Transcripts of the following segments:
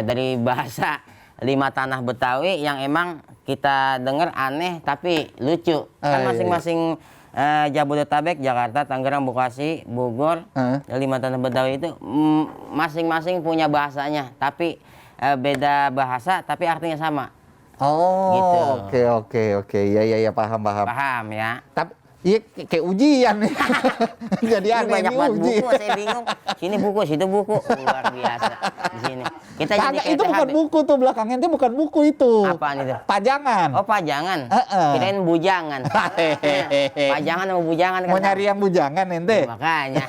dari bahasa lima tanah Betawi yang emang kita dengar aneh tapi lucu. Kan masing-masing Jabodetabek, Jakarta, Tangerang, Bekasi, Bogor, lima tanah Betawi itu masing-masing punya bahasanya, tapi beda bahasa tapi artinya sama. Oh, gitu. Oke. Ya, paham. Paham ya. Tapi iya kayak ujian nih. Jadi Ini aneh banyak ini banget ujian. buku, saya bingung. Sini buku, situ buku, luar biasa di sini. Kita jadi Kagak, kayak itu bukan THB. buku tuh, belakangnya itu bukan buku itu. Apaan itu? Pajangan. Oh, pajangan. Kirain bujangan. Pajangan sama bujangan kan. Mau nyari yang bujangan ente? Ya, makanya.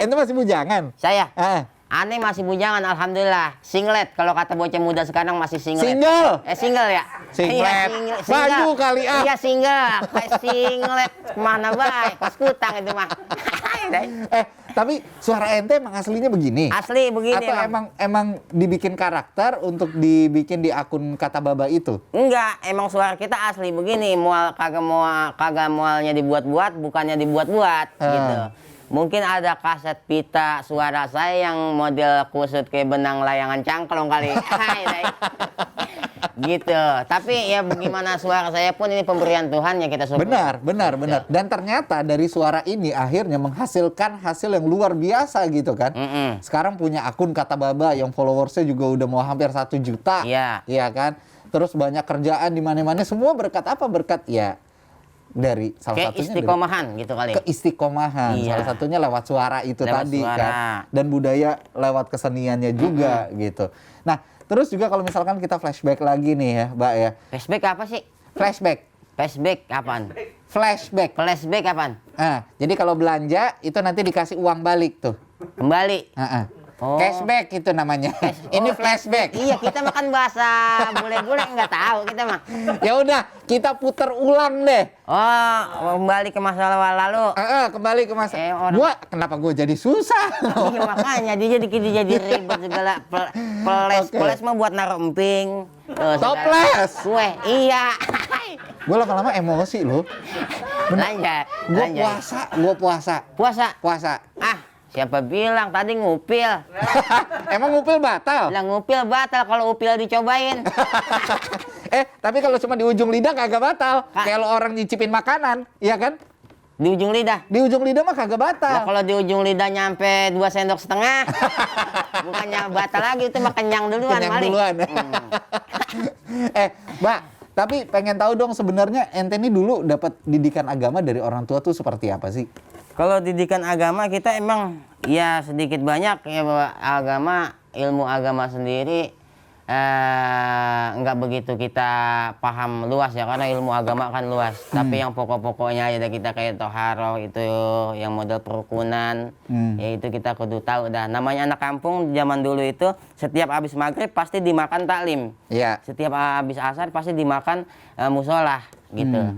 Ente masih bujangan? Saya Heeh. aneh masih bujangan, alhamdulillah. Singlet, kalau kata bocah muda sekarang masih singlet. Single. Single ya? Singlet. Iya, Baju kali, ah. Iya, single. Kayak singlet. Mana baik? Pas kutang itu mah. Tapi suara ente emang aslinya begini? Asli begini. Atau emang dibikin karakter untuk dibikin di akun Kata Baba itu? Enggak, emang suara kita asli begini. Kagak mualnya dibuat-buat, bukannya dibuat-buat gitu. Mungkin ada kaset pita suara saya yang model kusut kayak benang layangan cangklong kali. Gitu. Tapi ya bagaimana suara saya pun ini pemberian Tuhan yang kita syukuri. Benar. Dan ternyata dari suara ini akhirnya menghasilkan hasil yang luar biasa gitu kan. Sekarang punya akun Kata Baba yang followersnya juga udah mau hampir 1 juta. Iya kan. Terus banyak kerjaan di mana-mana, semua berkat apa? Berkat ya dari salah satunya istiqomahan gitu kali. Keistiqomahan. Salah satunya lewat suara itu lewat tadi suara. kan. Dan budaya lewat keseniannya juga gitu. Nah, terus juga kalau misalkan kita flashback lagi nih ya, Mbak ya. Flashback apa sih? Flashback apaan? Flashback apaan? Jadi kalau belanja itu nanti dikasih uang balik tuh. Kembali. Oh. Cashback itu namanya. Ini flashback. Iya, kita makan bahasa bule-bule nggak tahu kita mah. Ya udah, kita putar ulang deh. Oh, kembali ke masa lalu. Kembali ke masa. Kenapa gua jadi susah? Iya, makanya dia jadi ribet segala peles mah buat naruh emping. Toples. Kue, iya. Gua lama-lama emosi loh. Lanjut. Gua puasa. Siapa bilang tadi ngupil? Emang ngupil batal? Bilang ngupil batal kalau upil dicobain. Tapi kalau cuma di ujung lidah kagak batal. Kayak lo orang nyicipin makanan, iya kan? Di ujung lidah? Di ujung lidah mah kagak batal. Nah, kalau di ujung lidah nyampe 2,5 sendok, bukannya batal lagi, itu mah kenyang duluan. Mbak, tapi pengen tahu dong sebenarnya ente ini dulu dapat didikan agama dari orang tua tuh seperti apa sih? Kalau didikan agama kita emang ya sedikit banyak ya ilmu agama sendiri nggak begitu kita paham luas ya, karena ilmu agama kan luas. Tapi yang pokok-pokoknya aja kita kayak toharoh itu yang model perukunan, ya itu kita kudu tahu dah. Namanya anak kampung zaman dulu itu setiap habis maghrib pasti dimakan taklim. Setiap habis asar pasti dimakan musolah gitu.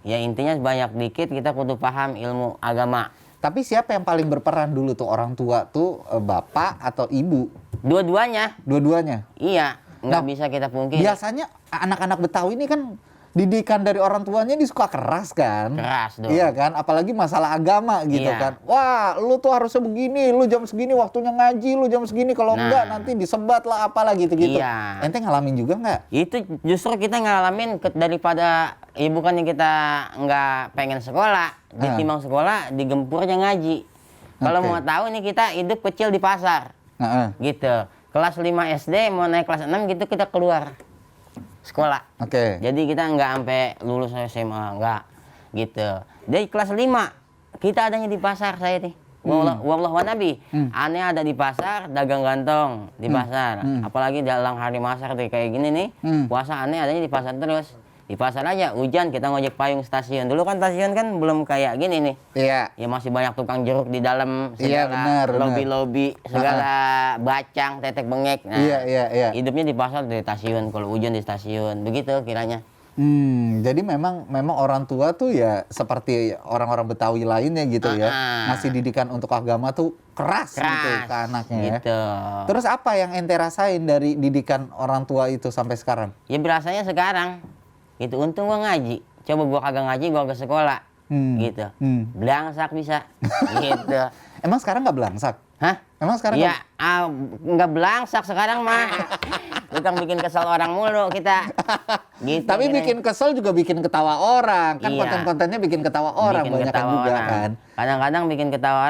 Ya intinya banyak dikit kita kudu paham ilmu agama. Tapi siapa yang paling berperan dulu tuh, orang tua tuh, bapak atau ibu? Dua-duanya. Iya, nggak bisa kita pungkiri. Biasanya anak-anak Betawi ini kan didikan dari orang tuanya ini suka keras kan? Keras dong. Iya kan, apalagi masalah agama gitu kan. Wah, lu tuh harusnya begini, lu jam segini waktunya ngaji, lu jam segini, kalau enggak nanti disebat lah apalah gitu-gitu. Iya. Ente ngalamin juga nggak? Itu justru kita ngalamin daripada bukannya kita nggak pengen sekolah, ditimbang sekolah digempurnya ngaji. Kalau mau tahu nih kita hidup kecil di pasar. Gitu. Kelas 5 SD mau naik kelas 6 gitu kita keluar sekolah. Jadi kita nggak sampai lulus SMA, nggak gitu. Dari kelas 5 kita adanya di pasar saya nih. Wallah wa nabi. Aneh ada di pasar, dagang gantong di pasar. Apalagi dalam hari masar kayak gini nih. Puasa aneh adanya di pasar terus. Di pasar aja hujan kita ngojek payung stasiun. Dulu kan stasiun kan belum kayak gini nih. Ya masih banyak tukang jeruk di dalam, segala lobi-lobi, segala bacang, tetek bengek. Nah, hidupnya di pasar di stasiun, kalau hujan di stasiun. Begitu kiranya. Jadi memang orang tua tuh ya seperti orang-orang Betawi lainnya gitu ya. Ngasih didikan untuk agama tuh keras gitu ke anaknya gitu. Ya. Terus apa yang ente rasain dari didikan orang tua itu sampai sekarang? Ya berasanya sekarang itu untung gua ngaji. Coba gua kagak ngaji, gua ke sekolah. gitu. Belangsak bisa, gitu. Emang sekarang nggak belangsak? Hah? Emang sekarang ya nggak belangsak sekarang mah. Tukang bikin kesel orang mulu kita. Gitu, tapi bikin kesel juga bikin ketawa orang. Kan iya. konten-kontennya bikin ketawa orang banyak kan juga orang. kan. Kadang-kadang bikin ketawa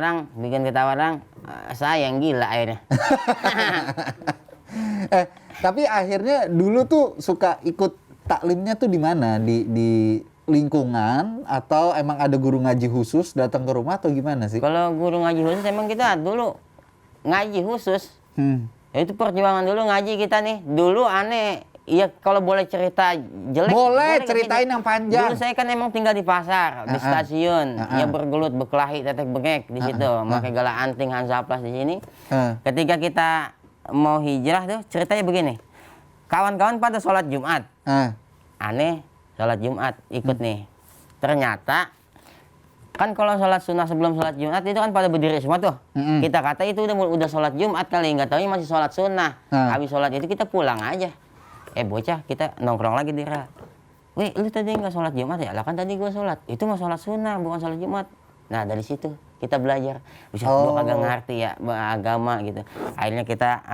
orang, saya yang gila akhirnya. Tapi akhirnya dulu tuh suka ikut taklimnya tuh di mana? Di lingkungan atau emang ada guru ngaji khusus datang ke rumah atau gimana sih? Kalau guru ngaji khusus emang kita dulu ngaji khusus. Itu perjuangan dulu ngaji kita nih. Dulu aneh. Iya kalau boleh cerita jelek. Boleh ceritain yang panjang. Dulu saya kan emang tinggal di pasar, di stasiun. Ya bergelut, berkelahi, tetek bengek di situ. Pakai gala anting, Hansaplas di sini. Ketika kita mau hijrah tuh ceritanya begini. Kawan-kawan pada sholat Jumat. Aneh. Sholat Jumat ikut nih. Ternyata kan kalau sholat sunnah sebelum sholat Jumat itu kan pada berdiri semua tuh. Kita kata itu udah sholat Jumat kali, nggak tahu masih sholat sunnah. Habis sholat itu kita pulang aja. Bocah kita nongkrong lagi di rel. Wih, lu tadi nggak sholat Jumat ya? Lah kan tadi gua sholat. Itu mah sholat sunnah bukan sholat Jumat. Nah dari situ kita belajar. Bisa gua kagak ngerti ya agama gitu. Akhirnya kita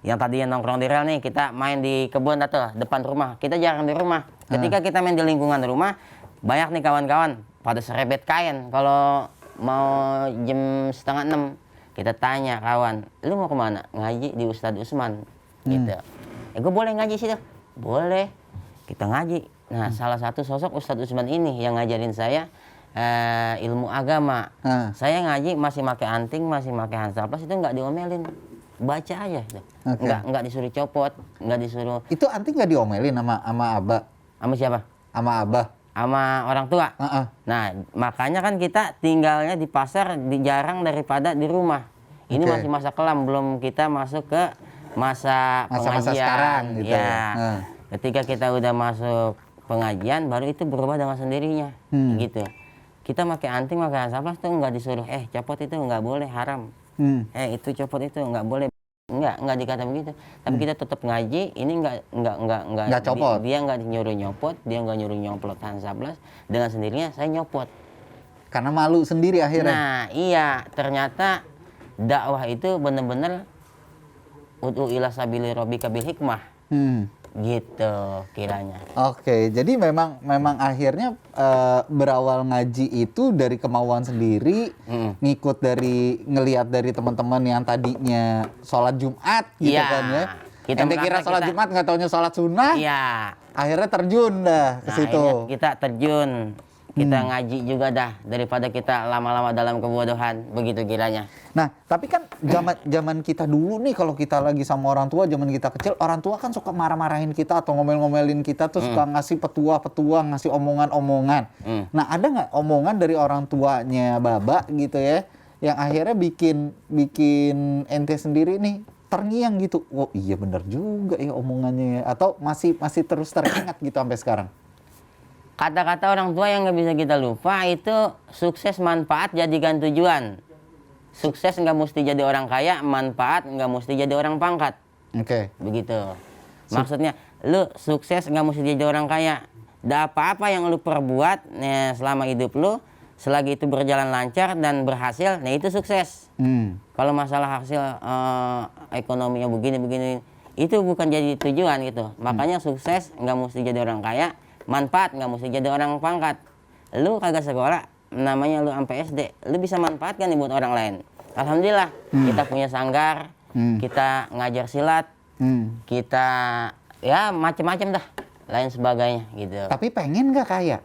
yang tadinya nongkrong di rel nih, kita main di kebun atau depan rumah. Kita jarang di rumah. Ketika kita main di lingkungan rumah, banyak nih kawan-kawan pada serebet kain. Kalau mau jam 5:30, kita tanya kawan, lu mau kemana? Ngaji di Ustadz Usman, gitu. Gue boleh ngaji sih? Boleh. Kita ngaji. Nah, salah satu sosok Ustadz Usman ini yang ngajarin saya ilmu agama. Saya ngaji masih pakai anting, masih pakai Hansaplas itu nggak diomelin. Baca aja, nggak disuruh copot, nggak disuruh. Itu anting nggak diomelin sama abah? Sama siapa? Sama abah. Sama orang tua. Nah, makanya kan kita tinggalnya di pasar jarang daripada di rumah. Ini masih masa kelam, belum kita masuk ke masa pengajian. Sekarang gitu ya. Ketika kita udah masuk pengajian, baru itu berubah dengan sendirinya, gitu. Kita pakai anting, pakai Hansaplas tuh nggak disuruh, copot itu nggak boleh, haram. Itu copot itu nggak boleh. Nggak dikata begitu. Tapi kita tetap ngaji, ini nggak copot. Dia nggak nyuruh nyopot, dia nggak nyuruh nyopot Hansaplas. Dengan sendirinya saya nyopot. Karena malu sendiri akhirnya. Nah, iya. Ternyata dakwah itu benar-benar ud'u ila sabili rabbika bil hikmah. Gitu kiranya. Oke, jadi memang akhirnya berawal ngaji itu dari kemauan sendiri, ngikut ngelihat dari teman-teman yang tadinya sholat Jumat gitu kan ya. Ente kira sholat Jumat nggak taunya sholat sunnah. Iya. Akhirnya terjun dah ke situ. Kita terjun. Kita ngaji juga dah daripada kita lama-lama dalam kebodohan, begitu kiranya. Nah, tapi kan zaman kita dulu nih kalau kita lagi sama orang tua, zaman kita kecil, orang tua kan suka marah-marahin kita atau ngomel-ngomelin kita tuh suka ngasih petua-petua, ngasih omongan-omongan. Nah, ada nggak omongan dari orang tuanya Baba gitu ya, yang akhirnya bikin ente sendiri nih terngiang gitu. Oh, iya bener juga ya omongannya ya. Atau masih terus teringat gitu sampai sekarang? Kata-kata orang tua yang nggak bisa kita lupa itu sukses manfaat jadikan tujuan. Sukses nggak mesti jadi orang kaya, manfaat nggak mesti jadi orang pangkat. Begitu. Maksudnya, lu sukses nggak mesti jadi orang kaya. Da apa-apa yang lu perbuat selama hidup lu, selagi itu berjalan lancar dan berhasil, nah itu sukses. Kalau masalah hasil ekonominya begini-begini, itu bukan jadi tujuan gitu. Makanya sukses nggak mesti jadi orang kaya. Manfaat nggak mesti jadi orang pangkat. Lu kagak sekolah, namanya lu sampai SD, lu bisa manfaatkan nih buat orang lain. Alhamdulillah, kita punya sanggar, kita ngajar silat, kita ya macem-macem dah, lain sebagainya gitu. Tapi pengen nggak kaya?